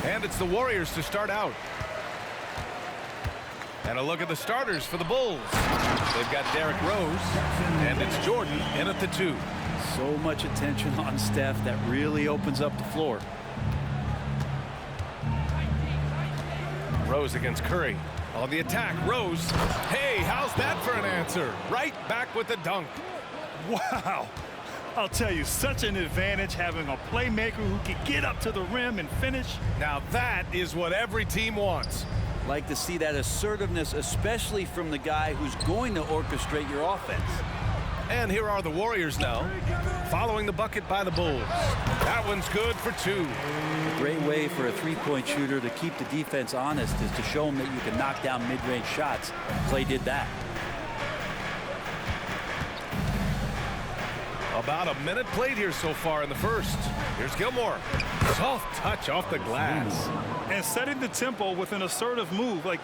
And it's the Warriors to start out. And a look at the starters for the Bulls. They've got Derrick Rose, and it's Jordan in at the 2. So much attention on Steph that really opens up the floor. Rose against Curry. On the attack, Rose. Hey, how's that for an answer? Right back with the dunk. Wow. I'll tell you, such an advantage having a playmaker who can get up to the rim and finish. Now that is what every team wants. Like to see that assertiveness, especially from the guy who's going to orchestrate your offense. And here are the Warriors now, following the bucket by the Bulls. That one's good for 2. A great way for a three-point shooter to keep the defense honest is to show them that you can knock down mid-range shots. Clay did that. About a minute played here so far in the first. Here's Gilmore. Soft touch off the glass. And setting the tempo with an assertive move. Like,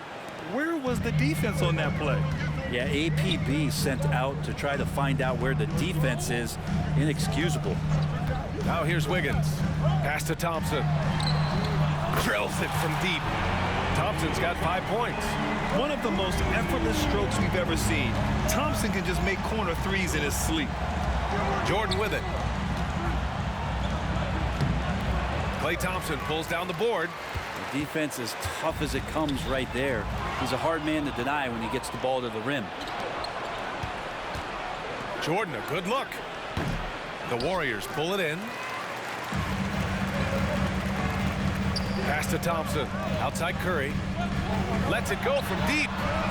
where was the defense on that play? Yeah, APB sent out to try to find out where the defense is. Inexcusable. Now here's Wiggins. Pass to Thompson. Drills it from deep. Thompson's got 5 points. One of the most effortless strokes we've ever seen. Thompson can just make corner threes in his sleep. Jordan with it. Klay Thompson pulls down the board. The defense as tough as it comes right there. He's a hard man to deny when he gets the ball to the rim. Jordan, a good look. The Warriors pull it in. Pass to Thompson. Outside Curry. Lets it go from deep.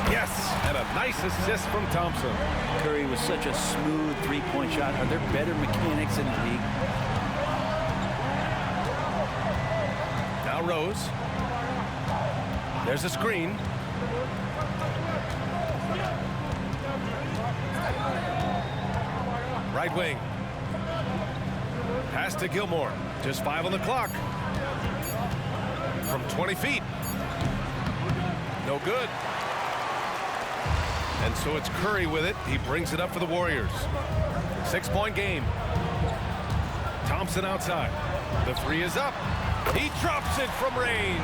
Yes, and a nice assist from Thompson. Curry was such a smooth three-point shot. Are there better mechanics in the league? Now Rose. There's a screen. Right wing. Pass to Gilmore. Just 5 on the clock. From 20 feet. No good. And so it's Curry with it. He brings it up for the Warriors. 6-point game. Thompson outside. The 3 is up. He drops it from range.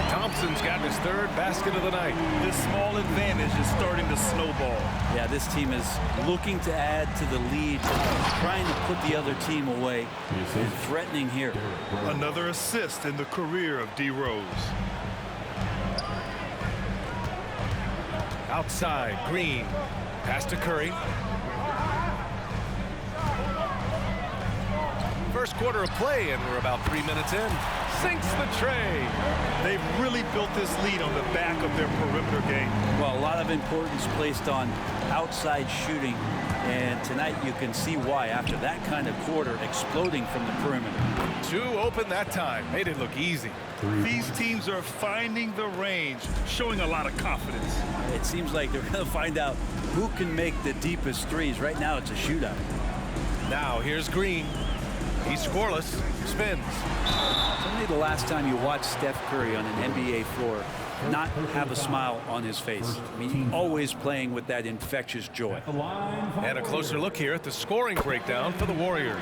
Thompson's got his 3rd basket of the night. This small advantage is starting to snowball. Yeah, this team is looking to add to the lead, trying to put the other team away, and threatening here. Another assist in the career of D. Rose. Outside, Green. Pass to Curry. First quarter of play, and we're about 3 minutes in. Sinks the tray. They've really built this lead on the back of their perimeter game. Well, a lot of importance placed on outside shooting, and tonight you can see why after that kind of quarter exploding from the perimeter. 2 open that time. Made it look easy. These teams are finding the range, showing a lot of confidence. It seems like they're going to find out who can make the deepest threes. Right now it's a shootout. Now here's Green. He's scoreless. Spins. Tell me the last time you watched Steph Curry on an NBA floor not have a smile on his face. I mean, always playing with that infectious joy. And a closer look here at the scoring breakdown for the Warriors.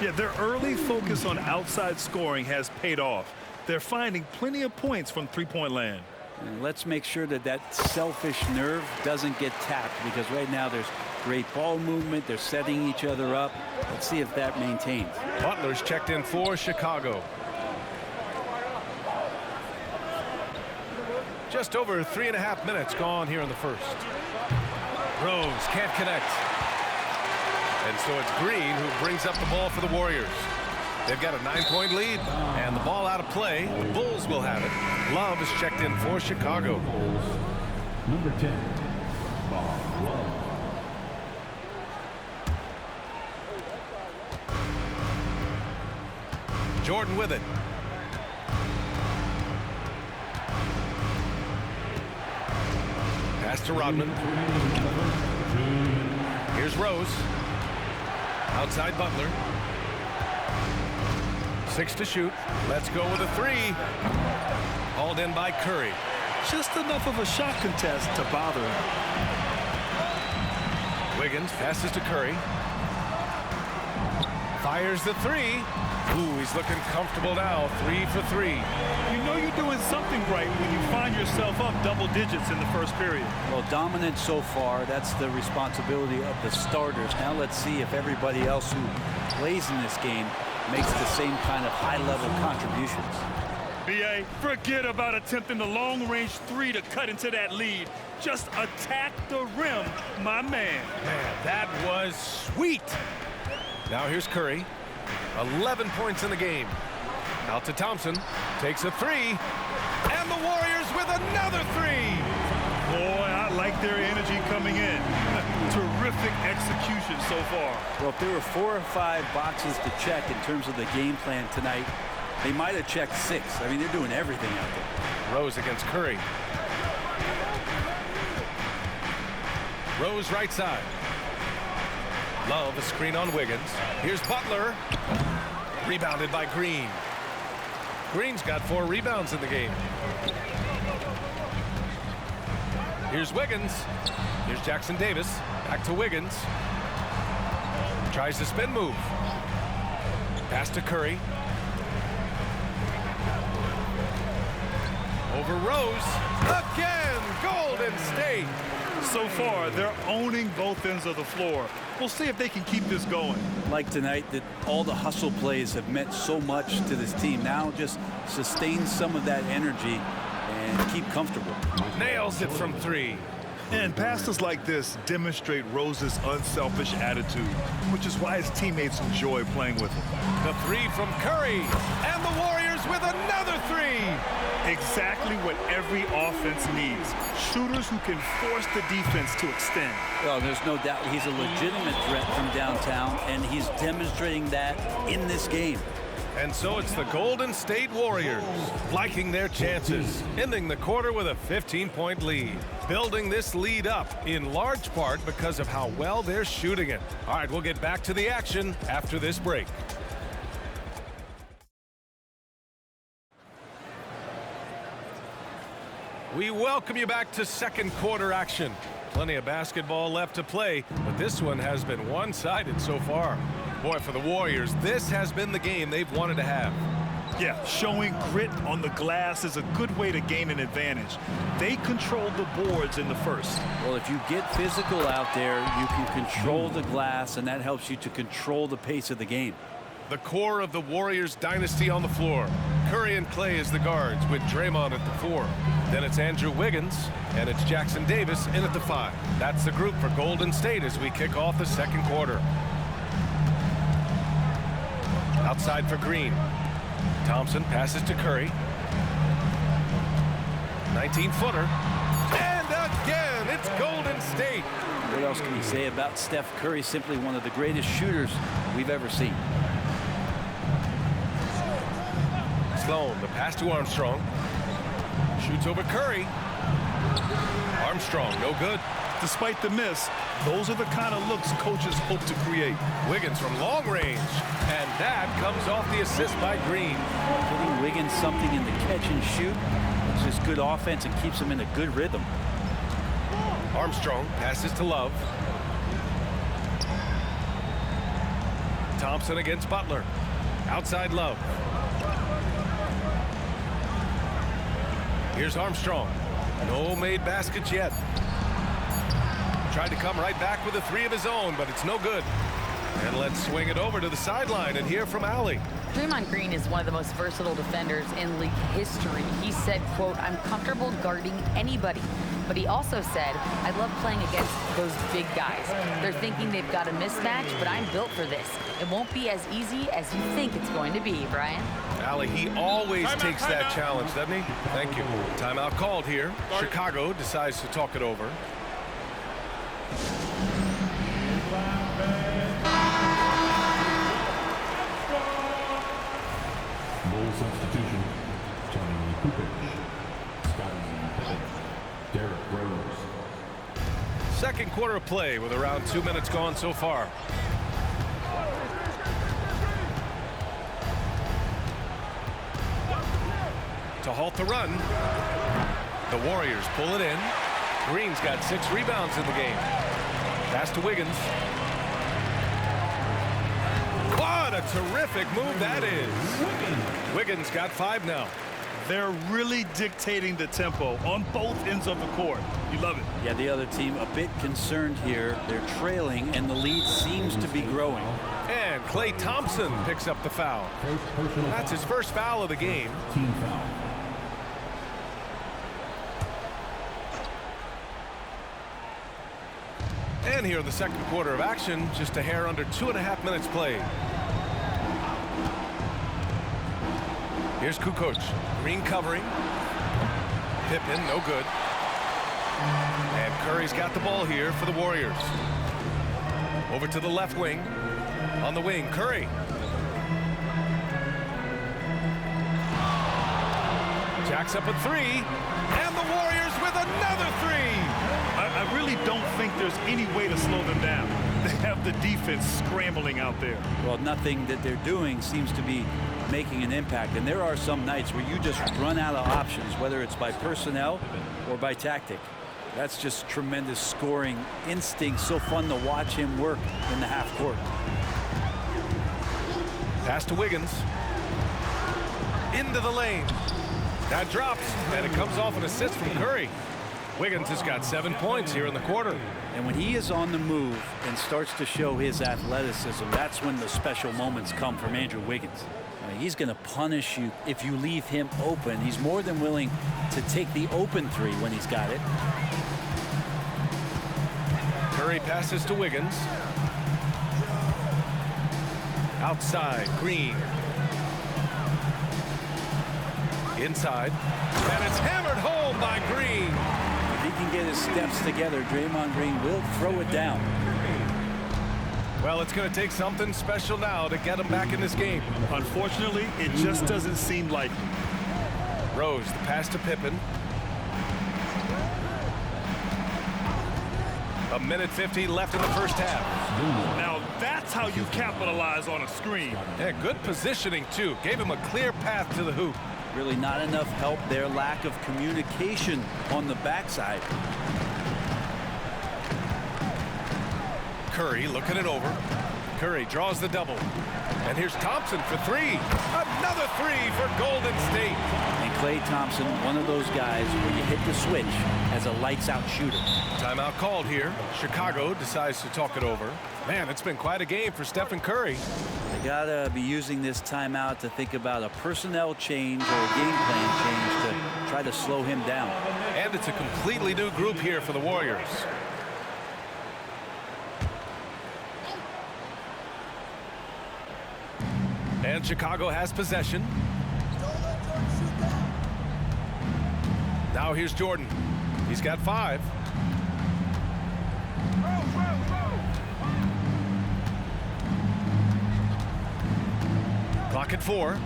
Yeah, their early focus on outside scoring has paid off. They're finding plenty of points from three-point land. And let's make sure that that selfish nerve doesn't get tapped, because right now there's great ball movement. They're setting each other up. Let's see if that maintains. Butler's checked in for Chicago. Just over 3.5 minutes gone here in the first. Rose can't connect. And so it's Green who brings up the ball for the Warriors. They've got a 9-point lead, and the ball out of play. The Bulls will have it. Love is checked in for Chicago. Number 10, Bob Love. Jordan with it. Pass to Rodman. Here's Rose. Outside Butler. 6 to shoot. Let's go with a 3. Hauled in by Curry. Just enough of a shot contest to bother him. Wiggins passes to Curry. Fires the three. Ooh, he's looking comfortable now. 3 for 3. You know you're doing something right when you find yourself up double digits in the first period. Well, dominant so far. That's the responsibility of the starters. Now let's see if everybody else who plays in this game makes the same kind of high-level contributions. B.A., forget about attempting the long-range three to cut into that lead. Just attack the rim, my man. Man, that was sweet. Now here's Curry. 11 points in the game. Out to Thompson. Takes a three. And the Warriors with another three. Boy, I like their energy coming in. Terrific execution so far. Well, if there were 4 or 5 boxes to check in terms of the game plan tonight, they might have checked 6. I mean, they're doing everything out there. Rose against Curry. Rose right side. Love a screen on Wiggins. Here's Butler. Rebounded by Green. Green's got 4 rebounds in the game. Here's Wiggins. Here's Jackson Davis. Back to Wiggins. Tries the spin move. Pass to Curry. Over Rose. Again, Golden State. So far, they're owning both ends of the floor. We'll see if they can keep this going. Like tonight, that all the hustle plays have meant so much to this team. Now just sustain some of that energy and keep comfortable. Nails it from 3. And passes like this demonstrate Rose's unselfish attitude, which is why his teammates enjoy playing with him. The 3 from Curry. And the Warriors with another 3. Exactly what every offense needs. Shooters who can force the defense to extend. Well, there's no doubt he's a legitimate threat from downtown, and he's demonstrating that in this game. And so it's the Golden State Warriors liking their chances, ending the quarter with a 15-point lead, building this lead up in large part because of how well they're shooting it. All right, we'll get back to the action after this break. We welcome you back to second quarter action. Plenty of basketball left to play, but this one has been one-sided so far. Boy, for the Warriors, this has been the game they've wanted to have. Yeah, showing grit on the glass is a good way to gain an advantage. They controlled the boards in the first. Well, if you get physical out there, you can control the glass, and that helps you to control the pace of the game. The core of the Warriors dynasty on the floor. Curry and Clay as the guards with Draymond at the 4. Then it's Andrew Wiggins, and it's Jackson Davis in at the 5. That's the group for Golden State as we kick off the second quarter. Outside for Green. Thompson passes to Curry. 19-footer. And again, it's Golden State. What else can you say about Steph Curry? Simply one of the greatest shooters we've ever seen. Sloan, the pass to Armstrong. Shoots over Curry. Armstrong, no good. Despite the miss, those are the kind of looks coaches hope to create. Wiggins from long range. And that comes off the assist by Green. Giving Wiggins something in the catch and shoot. It's just good offense and keeps him in a good rhythm. Armstrong passes to Love. Thompson against Butler. Outside Love. Here's Armstrong. No made baskets yet. Tried to come right back with a 3 of his own, but it's no good. And let's swing it over to the sideline and hear from Allie. Draymond Green is one of the most versatile defenders in league history. He said, quote, "I'm comfortable guarding anybody." But he also said, "I love playing against those big guys. They're thinking they've got a mismatch, but I'm built for this. It won't be as easy as you think it's going to be," Brian. Allie, he always takes that challenge, doesn't he? Thank you. Timeout called here. Chicago decides to talk it over. Goal substitution. Tony Kukoc. Scotty Pippen. Derrick Rose. Second quarter of play with around 2 minutes gone so far. To halt the run. The Warriors pull it in. Green's got 6 rebounds in the game. Pass to Wiggins. What a a terrific move that is. Wiggins got 5 now. They're really dictating the tempo on both ends of the court. You love it. Yeah, the other team a bit concerned here. They're trailing, and the lead seems to be growing. And Klay Thompson picks up the foul. That's his first foul of the game. Team foul. And here in the second quarter of action, just a hair under 2.5 minutes played. Here's Kukoc. Green covering. Pippen, no good. And Curry's got the ball here for the Warriors. Over to the left wing. On the wing, Curry. Jacks up a 3. And the Warriors with another 3. I really don't think there's any way to slow them down. They have the defense scrambling out there. Well, nothing that they're doing seems to be making an impact. And there are some nights where you just run out of options, whether it's by personnel or by tactic. That's just tremendous scoring instinct. So fun to watch him work in the half court. Pass to Wiggins. Into the lane. That drops, and it comes off an assist from Curry. Wiggins has got 7 points here in the quarter. And when he is on the move and starts to show his athleticism, that's when the special moments come from Andrew Wiggins. I mean, he's going to punish you if you leave him open. He's more than willing to take the open 3 when he's got it. Curry passes to Wiggins. Outside, Green. Inside. And it's hammered home by Green. If he can get his steps together, Draymond Green will throw it down. Well, it's going to take something special now to get him back in this game. Unfortunately, it just doesn't seem like it. Rose, the pass to Pippen. A minute 50 left in the first half. Now that's how you capitalize on a screen. Yeah, good positioning, too. Gave him a clear path to the hoop. Really not enough help there. Lack of communication on the backside. Curry looking it over. Curry draws the double. And here's Thompson for 3. Another 3 for Golden State. And Klay Thompson, one of those guys where you hit the switch as a lights-out shooter. Timeout called here. Chicago decides to talk it over. Man, it's been quite a game for Stephen Curry. They gotta be using this timeout to think about a personnel change or a game plan change to try to slow him down. And it's a completely new group here for the Warriors. And Chicago has possession. Now here's Jordan. He's got 5. Clock at 4.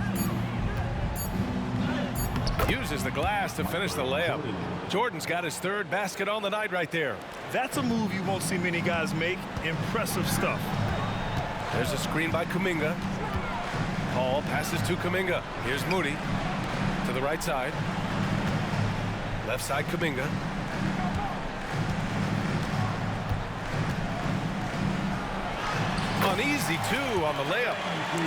Uses the glass to finish the layup. Jordan's got his 3rd basket on the night right there. That's a move you won't see many guys make. Impressive stuff. There's a screen by Kuminga. Paul passes to Kuminga. Here's Moody to the right side. Left side, Kuminga. Uneasy, too, on the layup.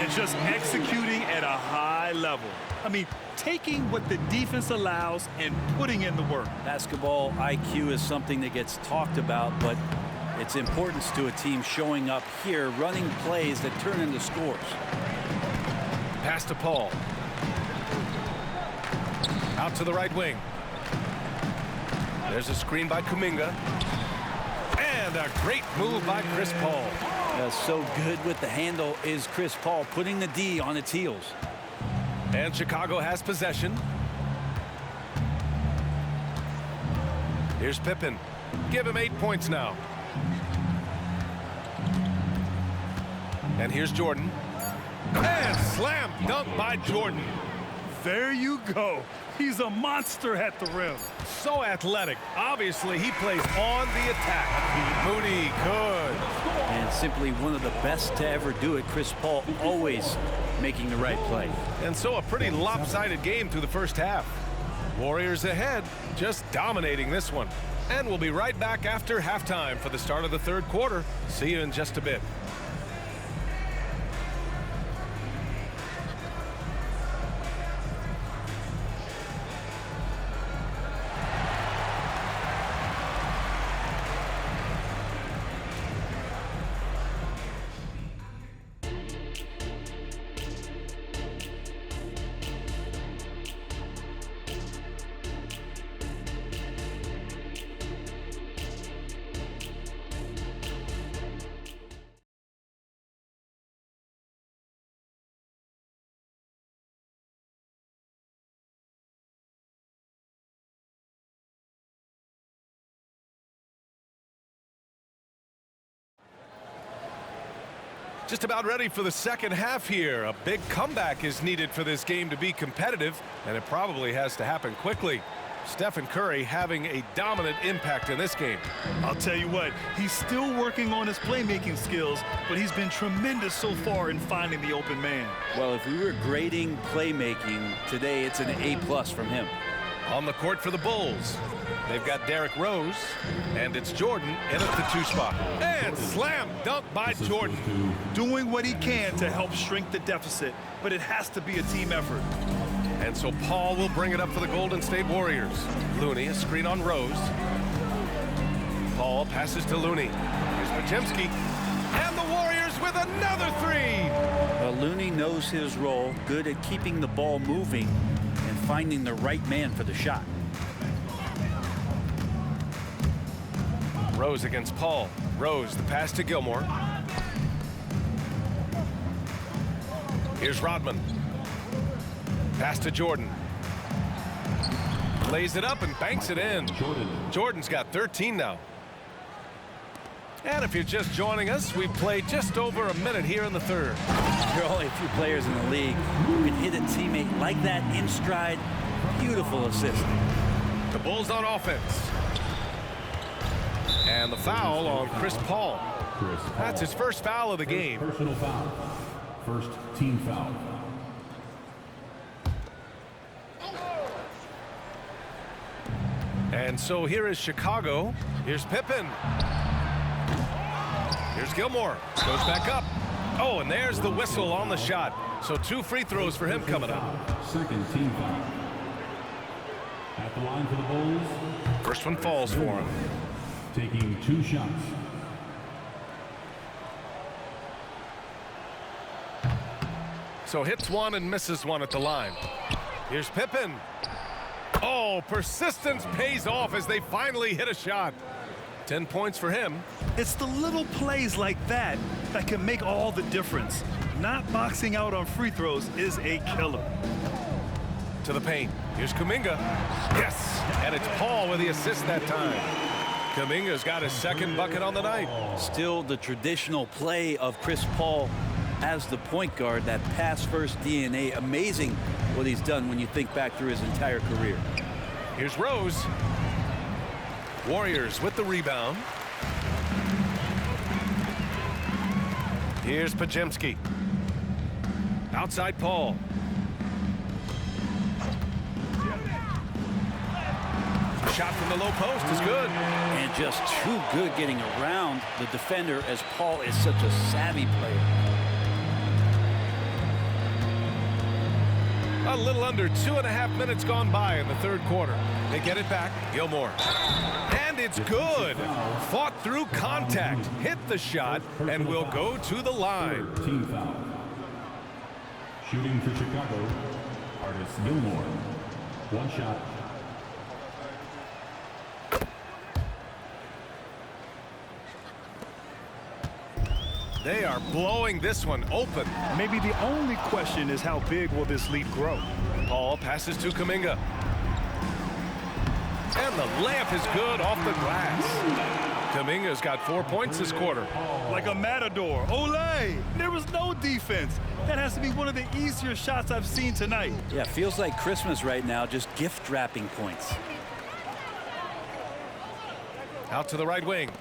And just executing at a high level. I mean, taking what the defense allows and putting in the work. Basketball IQ is something that gets talked about, but its importance to a team showing up here, running plays that turn into scores. Pass to Paul. Out to the right wing. There's a screen by Kuminga. And a great move by Chris Paul. So good with the handle is Chris Paul, putting the D on its heels. And Chicago has possession. Here's Pippen. Give him 8 points now. And here's Jordan. And slam dunk by Jordan. There you go. He's a monster at the rim. So athletic. Obviously, he plays on the attack. Moody, good. And simply one of the best to ever do it. Chris Paul always making the right play. And so a pretty lopsided game through the first half. Warriors ahead, just dominating this one. And we'll be right back after halftime for the start of the 3rd quarter. See you in just a bit. Just about ready for the second half here. A big comeback is needed for this game to be competitive, and it probably has to happen quickly. Stephen Curry having a dominant impact in this game. I'll tell you what, he's still working on his playmaking skills, but he's been tremendous so far in finding the open man. Well, if we were grading playmaking today, it's an A+ from him. On the court for the Bulls, they've got Derrick Rose, and it's Jordan in at the 2 spot. And slam dunk by Jordan. Doing what he can to help shrink the deficit, but it has to be a team effort. And so Paul will bring it up for the Golden State Warriors. Looney, a screen on Rose. Paul passes to Looney. Here's Podziemski. And the Warriors with another 3. Well, Looney knows his role, good at keeping the ball moving and finding the right man for the shot. Rose against Paul. Rose, the pass to Gilmore. Here's Rodman. Pass to Jordan. Lays it up and banks it in. Jordan's got 13 now. And if you're just joining us, we've played just over a minute here in the third. There are only a few players in the league who can hit a teammate like that in stride. Beautiful assist. The Bulls on offense. And the foul on Chris Paul. That's his first foul of the game. Personal foul. First team foul. And so here is Chicago. Here's Pippen. Here's Gilmore. Goes back up. Oh, and there's the whistle on the shot. So 2 free throws for him coming up. Second team foul. At the line for the Bulls. First one falls for him. Taking 2 shots. So hits one and misses one at the line. Here's Pippen. Oh, persistence pays off as they finally hit a shot. 10 points for him. It's the little plays like that that can make all the difference. Not boxing out on free throws is a killer. To the paint. Here's Kuminga. Yes, and it's Paul with the assist that time. Kuminga's got his second bucket on the night. Still the traditional play of Chris Paul as the point guard, that pass-first DNA. Amazing what he's done when you think back through his entire career. Here's Rose. Warriors with the rebound. Here's Podziemski. Outside Paul. Shot from the low post is good. And just too good getting around the defender, as Paul is such a savvy player. A little under 2.5 minutes gone by in the third quarter. They get it back. Gilmore. And it's good. Fought through contact. Hit the shot and will go to the line. Team foul. Shooting for Chicago. Artis Gilmore. 1 shot. They are blowing this one open. Maybe the only question is how big will this lead grow? Paul passes to Kuminga. And the layup is good off the glass. Kuminga's got 4 points this quarter. Like a matador. Olay! There was no defense. That has to be one of the easier shots I've seen tonight. Yeah, feels like Christmas right now, just gift wrapping points. Out to the right wing.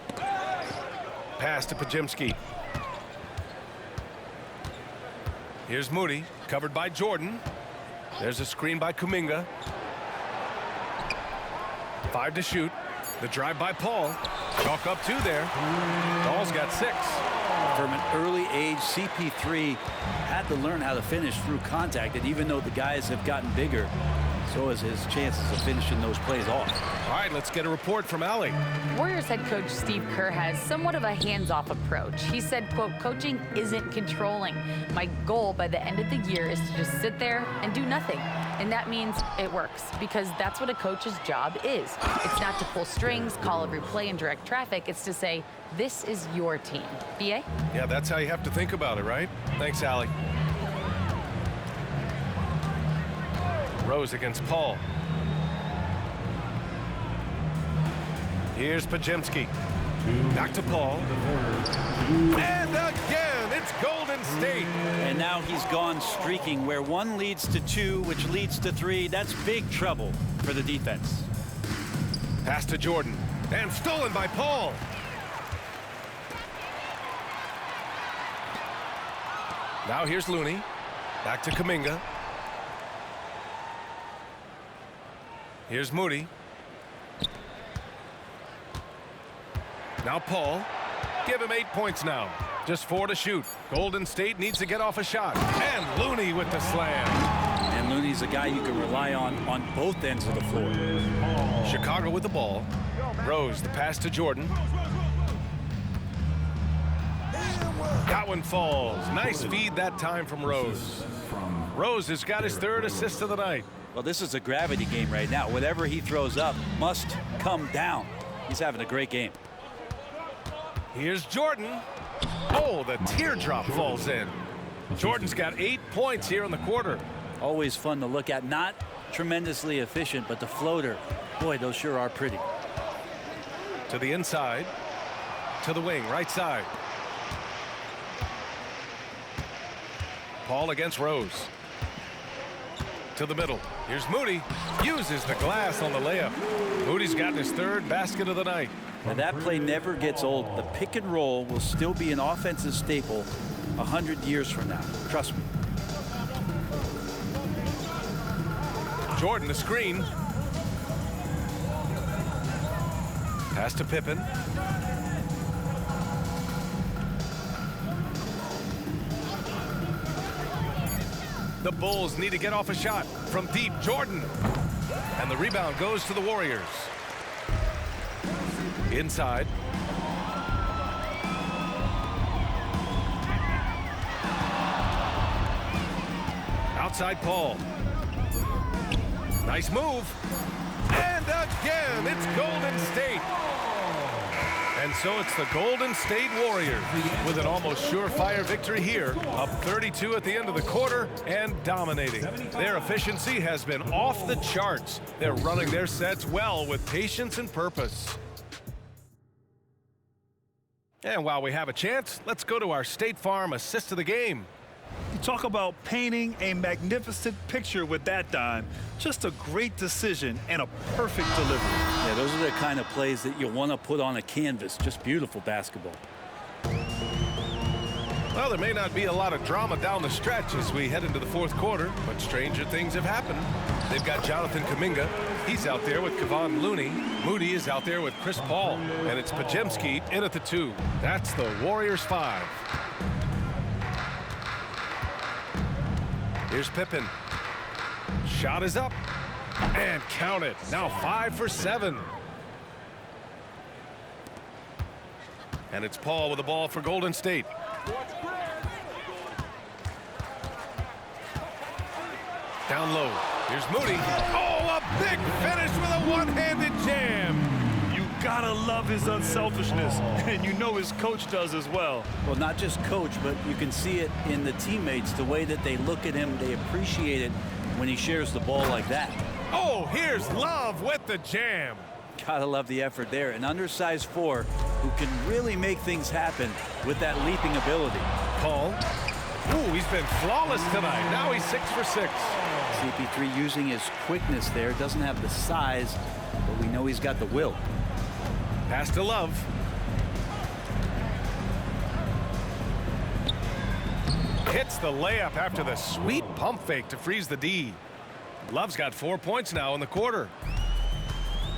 Pass to Podziemski. Here's Moody, covered by Jordan. There's a screen by Kuminga. 5 to shoot. The drive by Paul. Chalk up 2 there. Paul's got 6. From an early age, CP3 had to learn how to finish through contact, and even though the guys have gotten bigger, so is his chances of finishing those plays off. All right, let's get a report from Allie. Warriors head coach Steve Kerr has somewhat of a hands-off approach. He said, quote, coaching isn't controlling. My goal by the end of the year is to just sit there and do nothing. And that means it works, because that's what a coach's job is. It's not to pull strings, call every play, and direct traffic. It's to say, this is your team. BA? Yeah, that's how you have to think about it, right? Thanks, Allie. Rose against Paul. Here's Podziemski. Back to Paul. And again, It's Golden State. And now he's gone streaking where 1 leads to 2, which leads to 3. That's big trouble for the defense. Pass to Jordan. And stolen by Paul. Now here's Looney. Back to Kuminga. Here's Moody. Now Paul. Give him 8 points now. Just 4 to shoot. Golden State needs to get off a shot. And Looney with the slam. And Looney's a guy you can rely on both ends of the floor. Chicago with the ball. Rose, the pass to Jordan. That one falls. Nice feed that time from Rose. Rose has got his 3rd assist of the night. Well, this is a gravity game right now. Whatever he throws up must come down. He's having a great game. Here's Jordan. Oh, the teardrop falls in. Jordan's got 8 points here in the quarter. Always fun to look at. Not tremendously efficient, but the floater, boy, those sure are pretty. To the inside. To the wing, right side. Paul against Rose. To the middle. Here's Moody. Uses the glass on the layup. Moody's gotten his 3rd basket of the night. Now that play never gets old. The pick and roll will still be an offensive staple 100 years from now. Trust me. Jordan, the screen. Pass to Pippen. The Bulls need to get off a shot from deep. Jordan. And the rebound goes to the Warriors. Inside. Outside Paul. Nice move. And again, it's Golden State. And so it's the Golden State Warriors with an almost surefire victory here, up 32 at the end of the quarter and dominating. Their efficiency has been off the charts. They're running their sets well with patience and purpose. And while we have a chance, let's go to our State Farm assist of the game. You talk about painting a magnificent picture with that dime. Just a great decision and a perfect delivery. Yeah, those are the kind of plays that you want to put on a canvas. Just beautiful basketball. Well, there may not be a lot of drama down the stretch as we head into the 4th quarter, but stranger things have happened. They've got Jonathan Kuminga. He's out there with Kevon Looney. Moody is out there with Chris Paul. And it's Podziemski in at the 2. That's the Warriors 5. Here's Pippen. Shot is up. And count it. Now 5 for 7. And it's Paul with the ball for Golden State. Down low. Here's Moody. Oh, a big finish with a one-handed jam. You gotta love his unselfishness, and you know his coach does as well. Well, not just coach, but you can see it in the teammates, the way that they look at him. They appreciate it when he shares the ball like that. Oh, here's Love with the jam. Gotta love the effort there. An undersized 4 who can really make things happen with that leaping ability. Paul. Ooh, he's been flawless tonight. Now he's 6 for 6. CP3 using his quickness there. Doesn't have the size, but we know he's got the will. Pass to Love. Hits the layup after the sweet pump fake to freeze the D. Love's got 4 points now in the quarter.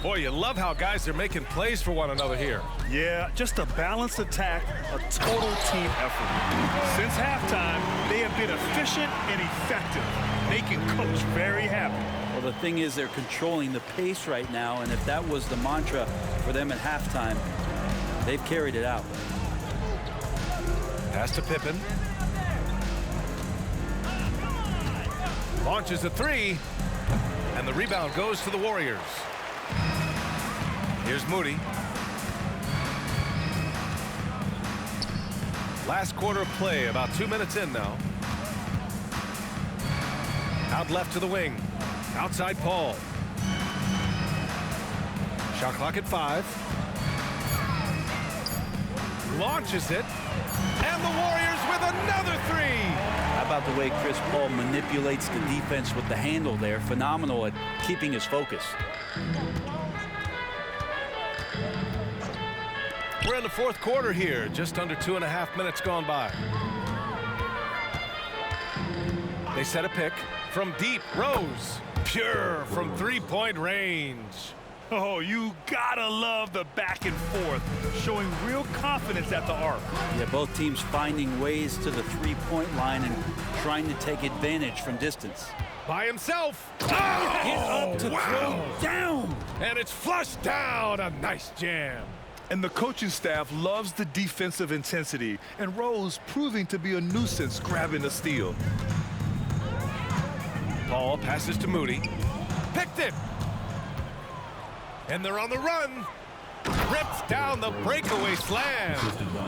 Boy, you love how guys are making plays for one another here. Yeah, just a balanced attack, a total team effort. Since halftime, they have been efficient and effective, making Coach very happy. Well, the thing is, they're controlling the pace right now, and if that was the mantra for them at halftime, they've carried it out. Pass to Pippen. Launches a 3, and the rebound goes to the Warriors. Here's Moody. Last quarter of play, about 2 minutes in now. Out left to the wing. Outside Paul. Shot clock at 5. Launches it. And the Warriors with another three. How about the way Chris Paul manipulates the defense with the handle there? Phenomenal at keeping his focus. We're in the fourth quarter here, just under 2.5 minutes gone by. They set a pick from deep. Rose, pure from three-point range. Oh, you gotta love the back and forth, showing real confidence at the arc. Yeah, both teams finding ways to the three-point line and trying to take advantage from distance. By himself. Get up to throw down. And it's flushed down. A nice jam. And the coaching staff loves the defensive intensity, and Rose proving to be a nuisance grabbing the steal. Paul passes to Moody. Picked it. And they're on the run. Rips down the breakaway slam.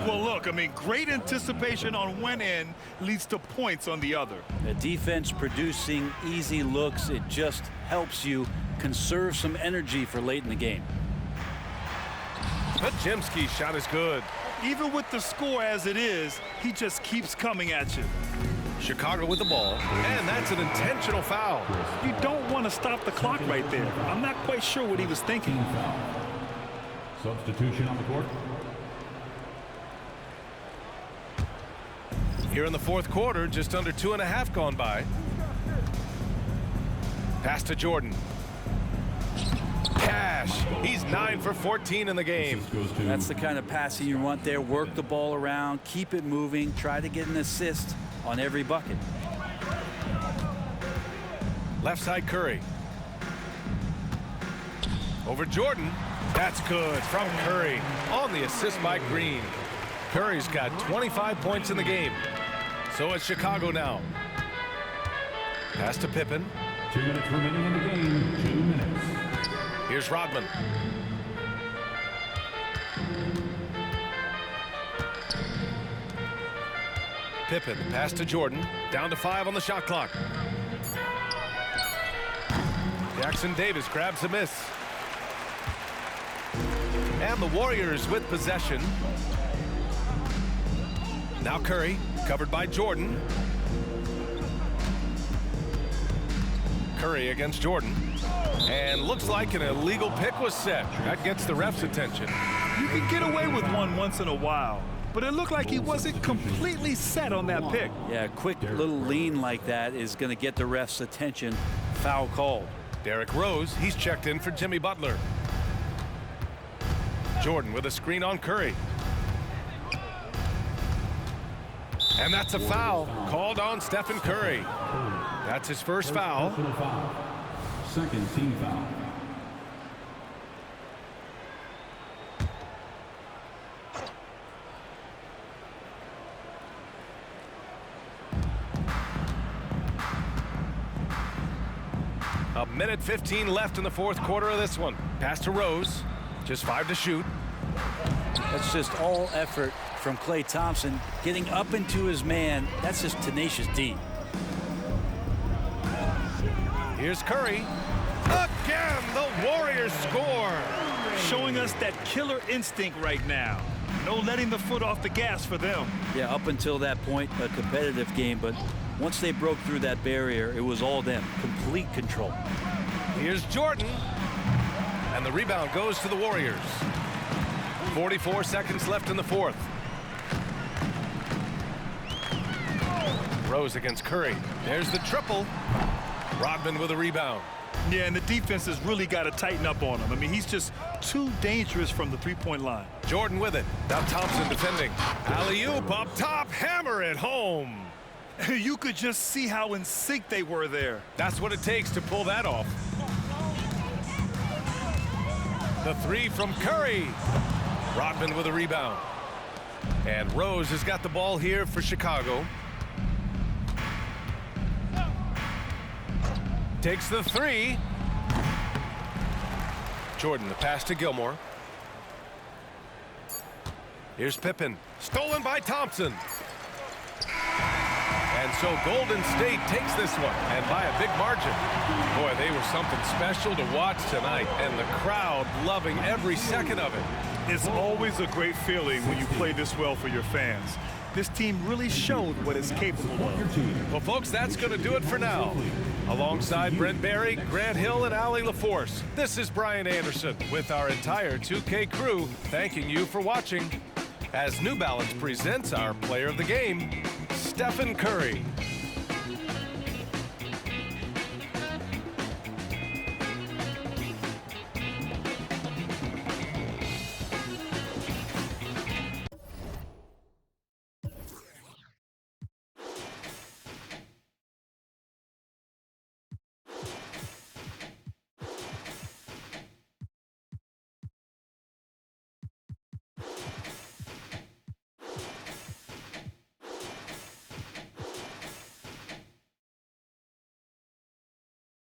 Well, look, I mean, great anticipation on one end leads to points on the other. The defense producing easy looks. It just helps you conserve some energy for late in the game. Podziemski's shot is good. Even with the score as it is, he just keeps coming at you. Chicago with the ball, and that's an intentional foul. You don't want to stop the clock right there. I'm not quite sure what he was thinking. Substitution on the court. Here in the fourth quarter, just under 2.5 gone by. Pass to Jordan. Cash. He's 9 for 14 in the game. That's the kind of passing you want there. Work the ball around, keep it moving, try to get an assist on every bucket. Left side Curry. Over Jordan. That's good from Curry on the assist by Green. Curry's got 25 points in the game. So it's Chicago now. Pass to Pippen. 2 minutes remaining in the game. 2 minutes. Here's Rodman. Pippen, pass to Jordan. Down to 5 on the shot clock. Jackson Davis grabs a miss. And the Warriors with possession. Now Curry, covered by Jordan. Curry against Jordan. And looks like an illegal pick was set. That gets the ref's attention. You can get away with one once in a while, but it looked like he wasn't completely set on that pick. Yeah, a quick little lean like that is going to get the ref's attention. Foul called. Derrick Rose, he's checked in for Jimmy Butler. Jordan with a screen on Curry. And that's a foul called on Stephen Curry. That's his first foul. Second team foul. A minute 15 left in the fourth quarter of this one. Pass to Rose. Just 5 to shoot. That's just all effort from Klay Thompson. Getting up into his man, that's just tenacious D. Here's Curry. Again, the Warriors score. Showing us that killer instinct right now. No letting the foot off the gas for them. Yeah, up until that point, a competitive game, but once they broke through that barrier, it was all them. Complete control. Here's Jordan. And the rebound goes to the Warriors. 44 seconds left in the fourth. Rose against Curry. There's the triple. Rodman with a rebound. Yeah, and the defense has really got to tighten up on him. I mean, he's just too dangerous from the three-point line. Jordan with it. Now Thompson defending. Alley-oop up top. Hammer it home. You could just see how in sync they were there. That's what it takes to pull that off. The three from Curry. Rodman with a rebound. And Rose has got the ball here for Chicago. Takes the three. Jordan, the pass to Gilmore. Here's Pippen. Stolen by Thompson. And so Golden State takes this one, and by a big margin. Boy, they were something special to watch tonight, and the crowd loving every second of it. It's always a great feeling when you play this well for your fans. this team really showed what it's capable of. Well, folks, that's going to do it for now. Alongside Brent Barry, Grant Hill, and Allie LaForce, this is Brian Anderson with our entire 2K crew thanking you for watching as New Balance presents our player of the game, Stephen Curry.